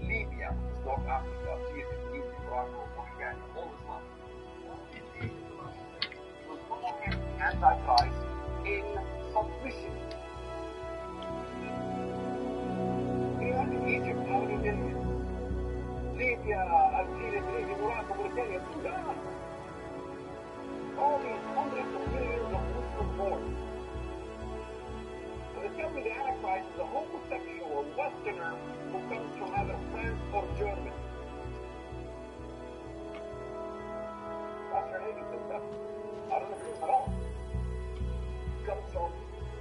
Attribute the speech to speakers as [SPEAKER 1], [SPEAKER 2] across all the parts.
[SPEAKER 1] Libya, North Africa, Egypt, Morocco, Mauritania, all this stuff. Indeed, he was promoting the Antichrist in submission. Egypt, how many millions? Libya, Algeria, Tunisia, Morocco, Mauritania, Sudan. All these hundreds of millions of Muslim born. So they tell me the Antichrist is a homosexual Westerner who comes from either France or Germany. Pastor Hagen says that. I don't agree at all. He comes from,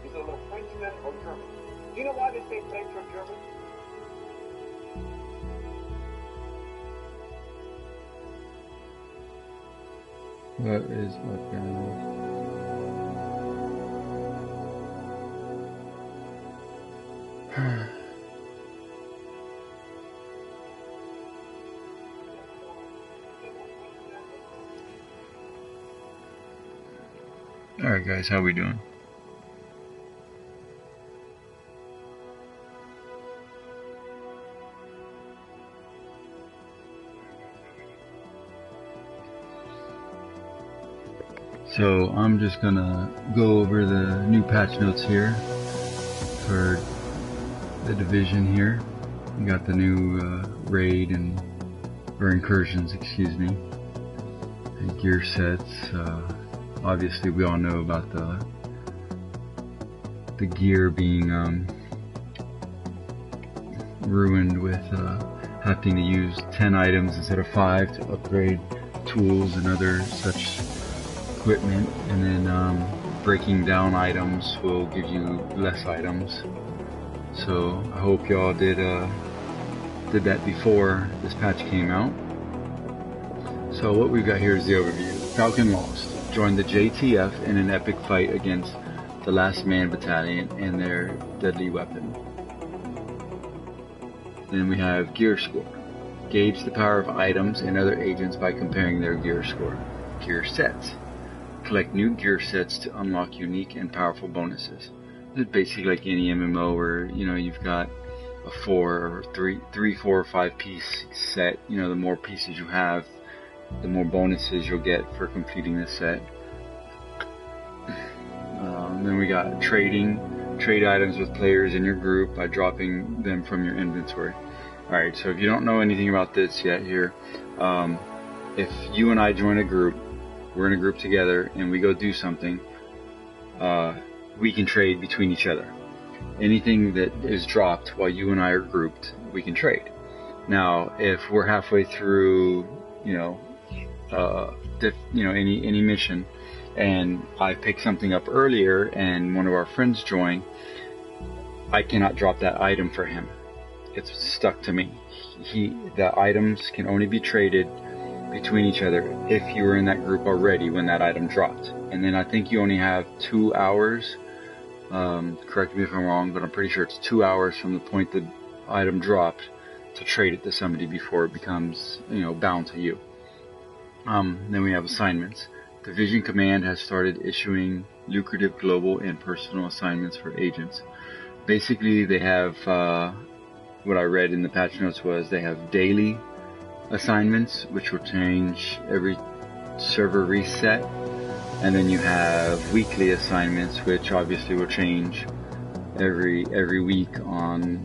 [SPEAKER 1] he's either Frenchman or German. Do you know why they say French or German?
[SPEAKER 2] What is up, guys? Alright guys, how we doing? So I'm just gonna go over the new patch notes here for the division here. We got the new raid or incursions, excuse me, and gear sets. Obviously, we all know about the gear being ruined with having to use 10 items instead of 5 to upgrade tools and other such equipment, and then breaking down items will give you less items. So I hope y'all did that before this patch came out. So what we've got here is the overview. Falcon lost, joined the JTF in an epic fight against the Last Man Battalion and their deadly weapon. Then we have gear score. Gauge the power of items and other agents by comparing their gear score. Gear sets. Collect new gear sets to unlock unique and powerful bonuses. It's basically like any MMO where, you know, you've got a 4 or 5 piece set. You know, the more pieces you have, the more bonuses you'll get for completing the set. Then we got trading. Trade items with players in your group by dropping them from your inventory. Alright, so if you don't know anything about this yet here, if you and I join a group, we're in a group together and we go do something, we can trade between each other. Anything that is dropped while you and I are grouped, we can trade. Now, if we're halfway through, any mission, and I pick something up earlier and one of our friends join, I cannot drop that item for him. It's stuck to me. The items can only be traded between each other if you were in that group already when that item dropped. And then I think you only have 2 hours, correct me if I'm wrong, but I'm pretty sure it's 2 hours from the point the item dropped to trade it to somebody before it becomes, bound to you. Then we have assignments. Division Command has started issuing lucrative global and personal assignments for agents. Basically, they have, what I read in the patch notes was they have daily assignments, which will change every server reset, and then you have weekly assignments, which obviously will change every week on,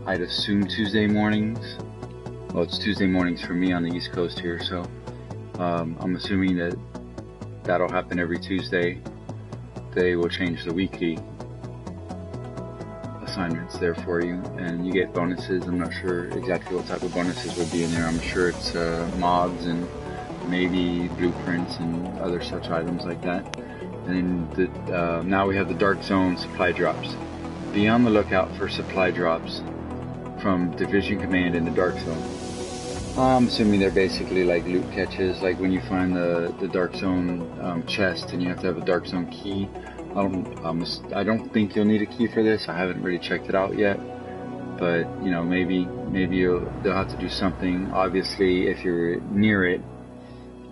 [SPEAKER 2] I'd assume, Tuesday mornings. Well, it's Tuesday mornings for me on the East Coast here, so I'm assuming that'll happen every Tuesday. They will change the weekly assignments there for you, and you get bonuses. I'm not sure exactly what type of bonuses will be in there. I'm sure it's mods and maybe blueprints and other such items like that. And then now we have the Dark Zone supply drops. Be on the lookout for supply drops from Division Command in the Dark Zone. I'm assuming they're basically like loot catches, like when you find the Dark Zone chest and you have to have a Dark Zone key. I don't think you'll need a key for this. I haven't really checked it out yet, but maybe they'll have to do something. Obviously, if you're near it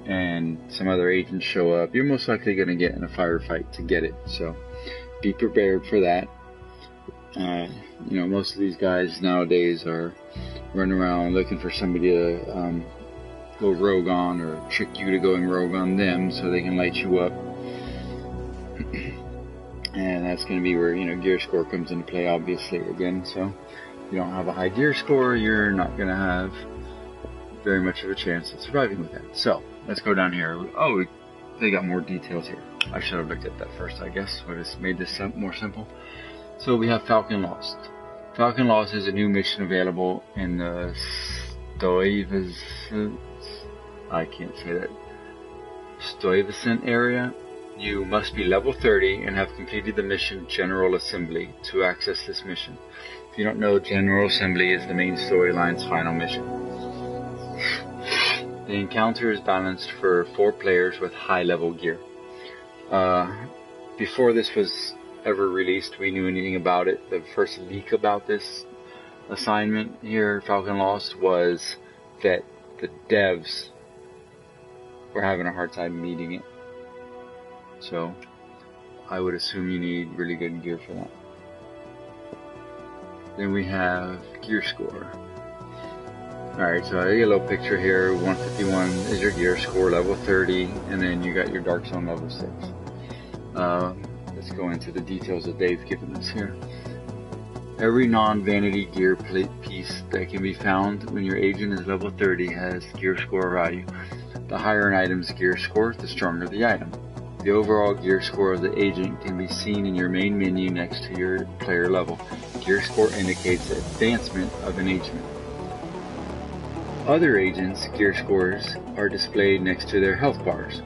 [SPEAKER 2] and some other agents show up, you're most likely going to get in a firefight to get it. So be prepared for that. You know, most of these guys nowadays are running around looking for somebody to go rogue on, or trick you to going rogue on them so they can light you up. And that's going to be where, you know, gear score comes into play, obviously, again. So if you don't have a high gear score, you're not going to have very much of a chance of surviving with that. So let's go down here. Oh, they got more details here. I should have looked at that first, I guess. Would have made this more simple. So we have Falcon Lost. Falcon Lost is a new mission available in the Stuyvesant area. You must be level 30 and have completed the mission General Assembly to access this mission. If you don't know, General Assembly is the main storyline's final mission. The encounter is balanced for 4 players with high level gear. Before this was ever released, we knew anything about it. The first leak about this assignment here, Falcon Lost, was that the devs were having a hard time meeting it. So I would assume you need really good gear for that. Then we have gear score. Alright, so I get a little picture here. 151 is your gear score, level 30, and then you got your Dark Zone level 6. Let's go into the details that they've given us here. Every non-vanity gear piece that can be found when your agent is level 30 has gear score value. The higher an item's gear score, the stronger the item. The overall gear score of the agent can be seen in your main menu next to your player level. Gear score indicates advancement of an agent. Other agents' gear scores are displayed next to their health bars.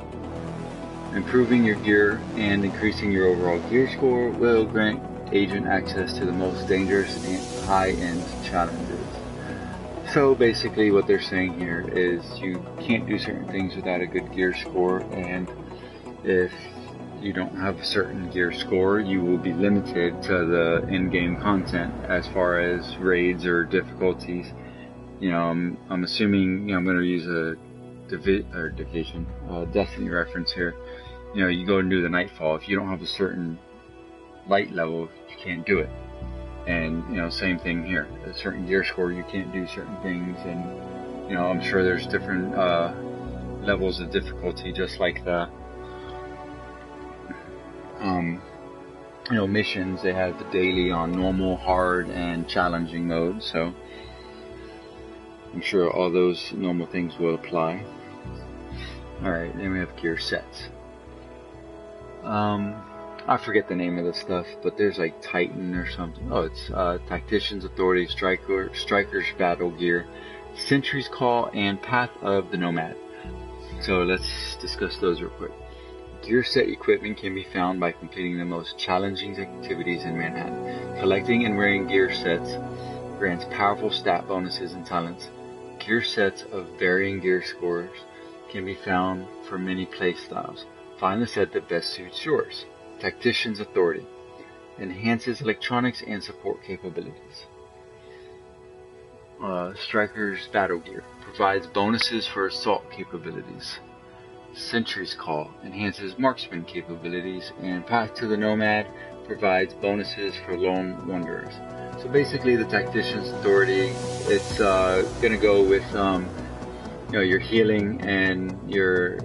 [SPEAKER 2] Improving your gear and increasing your overall gear score will grant agent access to the most dangerous and high-end challenges. So basically what they're saying here is you can't do certain things without a good gear score, and if you don't have a certain gear score, you will be limited to the in-game content as far as raids or difficulties. You know, I'm assuming, you know, I'm going to use a Destiny reference here. You know, you go and do the Nightfall. If you don't have a certain light level, you can't do it. And, you know, same thing here. A certain gear score, you can't do certain things. And, you know, I'm sure there's different levels of difficulty, just like the you know, missions. They have the daily on normal, hard, and challenging mode, so I'm sure all those normal things will apply. Alright, then we have gear sets. I forget the name of this stuff, but there's like Titan or something. Oh, it's Tactician's Authority, Striker's Battle Gear, Sentry's Call, and Path of the Nomad. So let's discuss those real quick. Gear set equipment can be found by completing the most challenging activities in Manhattan. Collecting and wearing gear sets grants powerful stat bonuses and talents. Gear sets of varying gear scores can be found for many playstyles. Find the set that best suits yours. Tactician's Authority enhances electronics and support capabilities. Striker's Battle Gear provides bonuses for assault capabilities. Sentry's Call enhances marksman capabilities, and Path to the Nomad provides bonuses for lone wanderers. So basically, the Tactician's Authority, it's gonna go with you know, your healing and your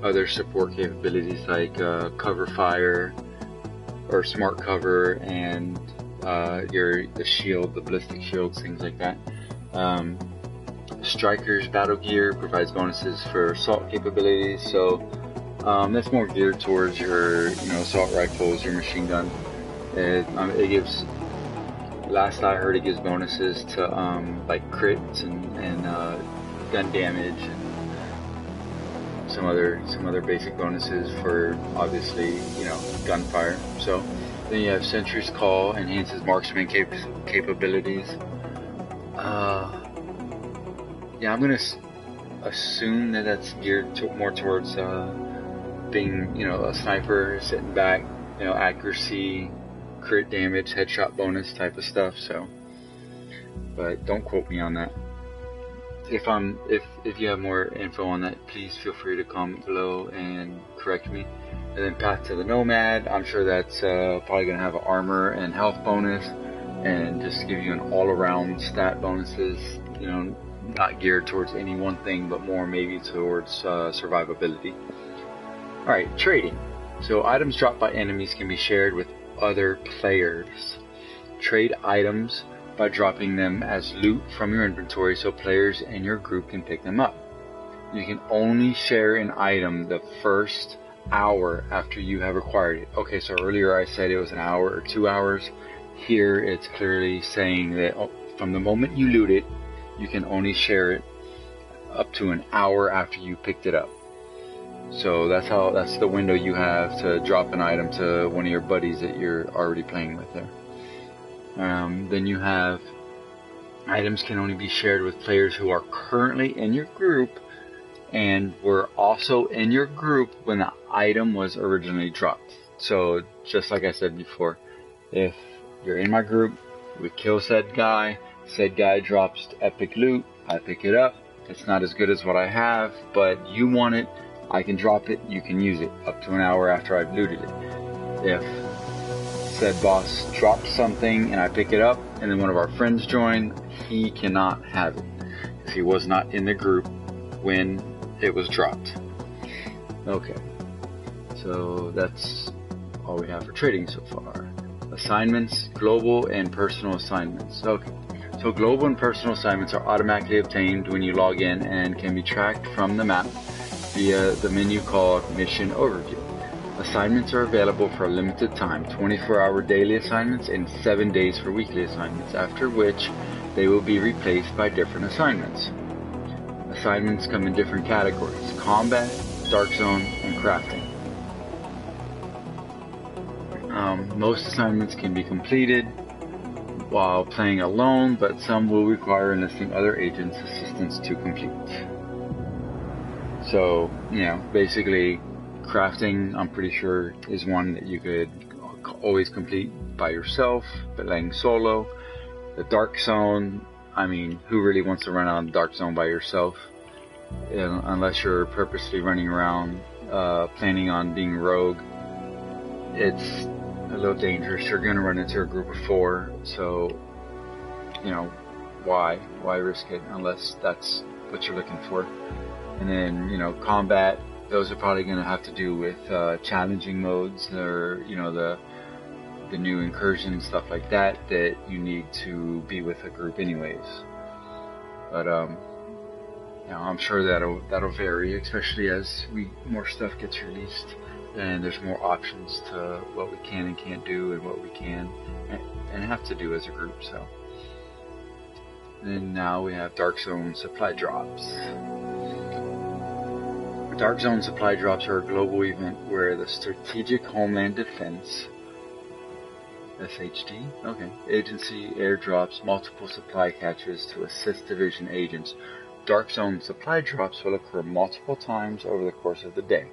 [SPEAKER 2] other support capabilities like cover fire or smart cover, and the shield, the ballistic shields, things like that. Striker's Battle Gear provides bonuses for assault capabilities, so that's more geared towards your, you know, assault rifles, your machine gun. It gives, last I heard, it gives bonuses to like crits and gun damage, and some other basic bonuses for, obviously, you know, gunfire. So then you have Sentry's Call, enhances marksman capabilities. Yeah, I'm gonna assume that that's geared more towards being, you know, a sniper, sitting back, you know, accuracy, crit damage, headshot bonus type of stuff. So, but don't quote me on that. If you have more info on that, please feel free to comment below and correct me. And then Path to the Nomad, I'm sure that's probably going to have an armor and health bonus, and just give you an all-around stat bonuses, you know, not geared towards any one thing, but more maybe towards survivability. Alright, trading. So items dropped by enemies can be shared with other players. Trade items by dropping them as loot from your inventory so players in your group can pick them up. You can only share an item the first hour after you have acquired it. Okay, so earlier I said it was an hour or 2 hours. Here it's clearly saying that from the moment you loot it, you can only share it up to an hour after you picked it up. So that's the window you have to drop an item to one of your buddies that you're already playing with there. Then you have items can only be shared with players who are currently in your group and were also in your group when the item was originally dropped. So just like I said before, if you're in my group, we kill said guy drops epic loot, I pick it up. It's not as good as what I have, but you want it, I can drop it, you can use it up to an hour after I've looted it. If said boss drops something and I pick it up and then one of our friends join, he cannot have it because he was not in the group when it was dropped. Okay, so that's all we have for trading so far. Assignments, global and personal assignments. Okay, so global and personal assignments are automatically obtained when you log in and can be tracked from the map via the menu called Mission Overview. Assignments are available for a limited time, 24-hour daily assignments and 7 days for weekly assignments, after which they will be replaced by different assignments. Assignments come in different categories: combat, dark zone, and crafting. Most assignments can be completed while playing alone, but some will require enlisting other agents' assistance to complete. So, you know, basically, crafting, I'm pretty sure, is one that you could always complete by yourself, but playing solo. The dark zone, I mean, who really wants to run out of the dark zone by yourself? Unless you're purposely running around planning on being rogue. It's a little dangerous. You're going to run into a group of 4, so, you know, why risk it unless that's what you're looking for? And then, you know, combat, those are probably going to have to do with challenging modes, or, you know, the new incursions, stuff like that you need to be with a group anyways. But you know, I'm sure that'll vary, especially as more stuff gets released and there's more options to what we can and can't do, and what we can and have to do as a group. So then now we have Dark Zone supply drops. Dark Zone supply drops are a global event where the Strategic Homeland Defense SHD, okay, agency airdrops multiple supply catches to assist division agents. Dark Zone supply drops will occur multiple times over the course of the day.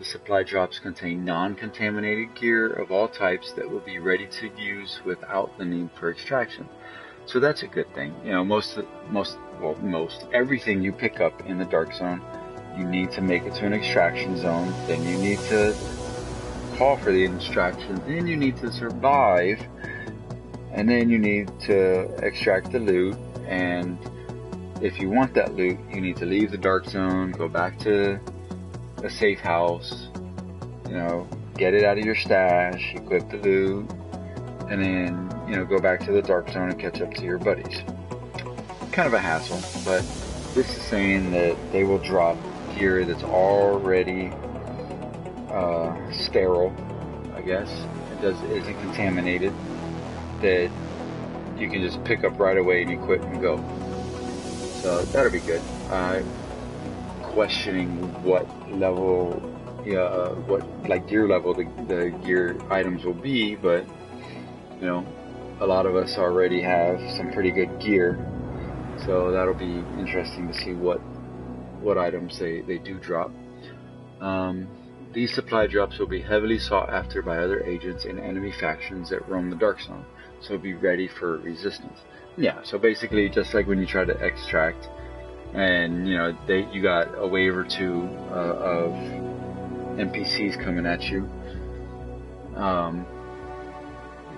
[SPEAKER 2] The supply drops contain non-contaminated gear of all types that will be ready to use without the need for extraction. So that's a good thing. You know, most everything you pick up in the Dark Zone, you need to make it to an extraction zone, then you need to call for the extraction, then you need to survive, and then you need to extract the loot. And if you want that loot, you need to leave the Dark Zone, go back to a safe house, you know, get it out of your stash, equip the loot, and then, you know, go back to the Dark Zone and catch up to your buddies. Kind of a hassle, but this is saying that they will drop gear that's already sterile, I guess. Isn't contaminated, that you can just pick up right away and equip and go. So that'll be good. Questioning what level, what like gear level the gear items will be, but you know, a lot of us already have some pretty good gear, so that'll be interesting to see what items they do drop. These supply drops will be heavily sought after by other agents and enemy factions that roam the Dark Zone, so be ready for resistance. Yeah, so basically just like when you try to extract, and you know, you got a wave or two of NPCs coming at you.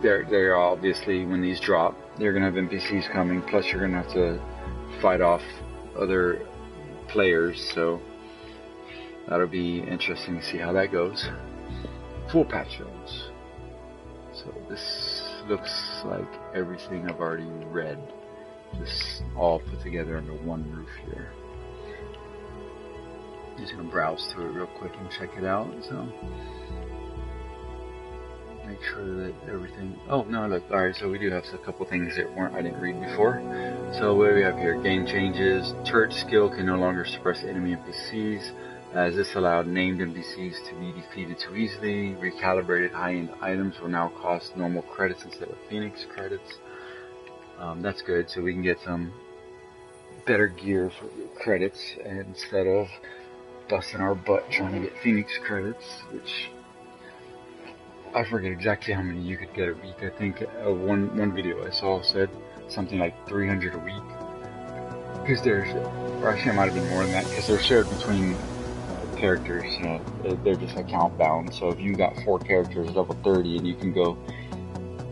[SPEAKER 2] They're obviously, when these drop, they're gonna have NPCs coming. Plus, you're gonna have to fight off other players. So that'll be interesting to see how that goes. Full patch notes. So this looks like everything I've already read, just all put together under one roof here. Just gonna browse through it real quick and check it out. So make sure that everything. Oh no, look. All right, so we do have a couple things that I didn't read before. So what do we have here? Game changes. Turret skill can no longer suppress enemy NPCs, as this allowed named NPCs to be defeated too easily. Recalibrated high-end items will now cost normal credits instead of Phoenix credits. That's good, so we can get some better gear for credits instead of busting our butt trying to get Phoenix credits, which I forget exactly how many you could get a week. I think one video I saw said something like 300 a week. Because there's, or actually it might have been more than that, because they're shared between characters. You know, they're just account bound. So if you got 4 characters level 30, and you can go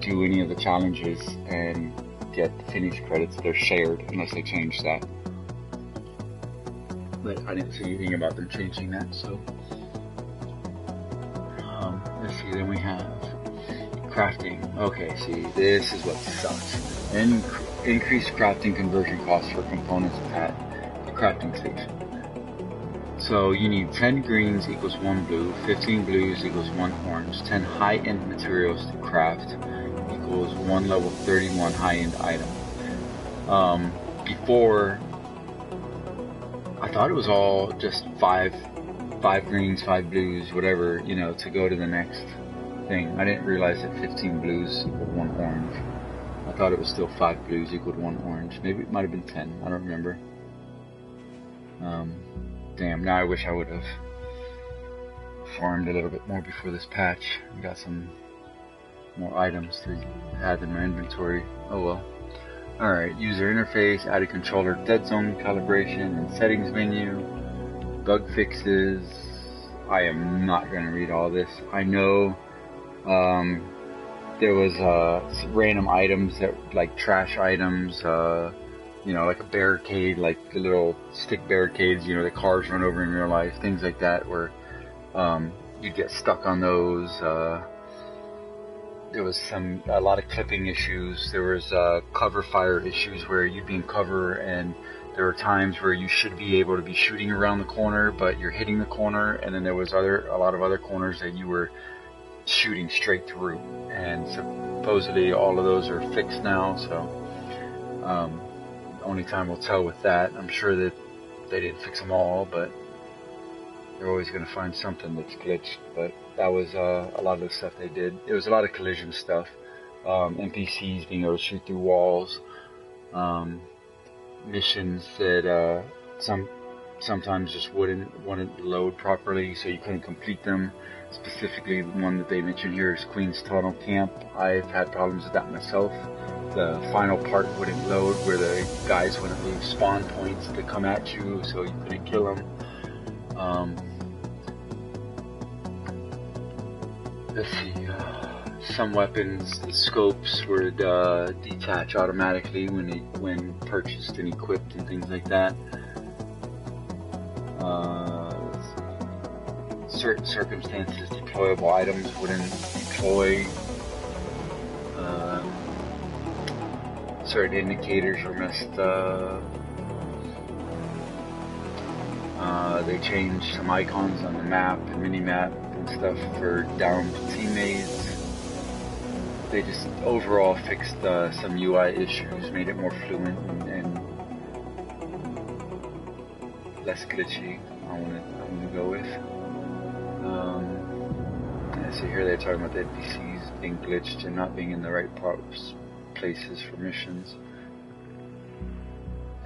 [SPEAKER 2] do any of the challenges and get Phoenix credits, they're shared unless they change that. But I didn't see anything about them changing that, so let's see. Then we have crafting. Okay, see, this is what sucks. Increased crafting conversion costs for components at the crafting station. So you need 10 greens equals 1 blue, 15 blues equals 1 orange, 10 high-end materials to craft equals 1 level 31 high-end item. Before, I thought it was all just 5 greens, 5 blues, whatever, you know, to go to the next thing. I didn't realize that 15 blues equaled 1 orange. I thought it was still 5 blues equaled 1 orange. Maybe it might have been 10. I don't remember. Damn, now I wish I would have farmed a little bit more before this patch. I got some more items to add in my inventory. Oh well. Alright, user interface, added controller dead zone calibration and settings menu, bug fixes. I am not going to read all this. I know there was random items that, like trash items, you know, like a barricade, like the little stick barricades, you know, the cars run over in real life, things like that, where you'd get stuck on those. There was a lot of clipping issues. There was cover fire issues where you'd be in cover, and there were times where you should be able to be shooting around the corner, but you're hitting the corner, and then there was a lot of other corners that you were shooting straight through. And supposedly all of those are fixed now, so only time will tell with that. I'm sure that they didn't fix them all, but they're always going to find something that's glitched. But that was a lot of the stuff they did. It was a lot of collision stuff. NPCs being able to shoot through walls. Missions that sometimes just wouldn't load properly, so you couldn't complete them. Specifically, the one that they mentioned here is Queen's Tunnel Camp. I've had problems with that myself. The final part wouldn't load, where the guys wouldn't leave spawn points to come at you, so you couldn't kill them. Let's see, some weapons, the scopes would detach automatically when purchased and equipped and things like that. Certain circumstances, deployable items wouldn't deploy. Certain indicators were messed up. They changed some icons on the map and mini-map and stuff for downed teammates. They just overall fixed some UI issues, made it more fluent and less glitchy. I want to go with. So here they're talking about the NPCs being glitched and not being in the right places for missions.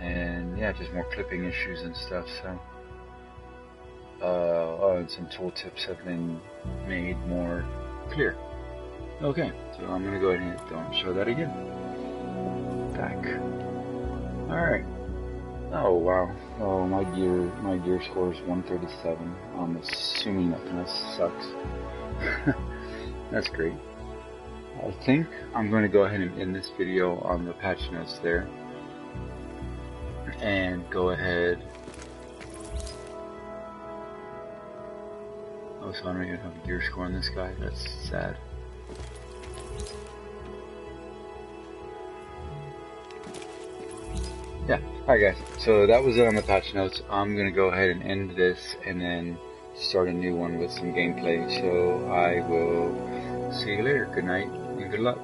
[SPEAKER 2] And yeah, just more clipping issues and stuff, so. And some tooltips have been made more clear. Okay, so I'm gonna go ahead and don't show that again. Back. Alright. Oh wow. Oh, my gear score is 137. I'm assuming that kind of sucks. That's great. I think I'm going to go ahead and end this video on the patch notes there. And go ahead. Oh, so I don't even have a gear score on this guy. That's sad. Yeah, alright guys, so that was it on the patch notes. I'm gonna go ahead and end this and then start a new one with some gameplay. So I will see you later. Good night and good luck.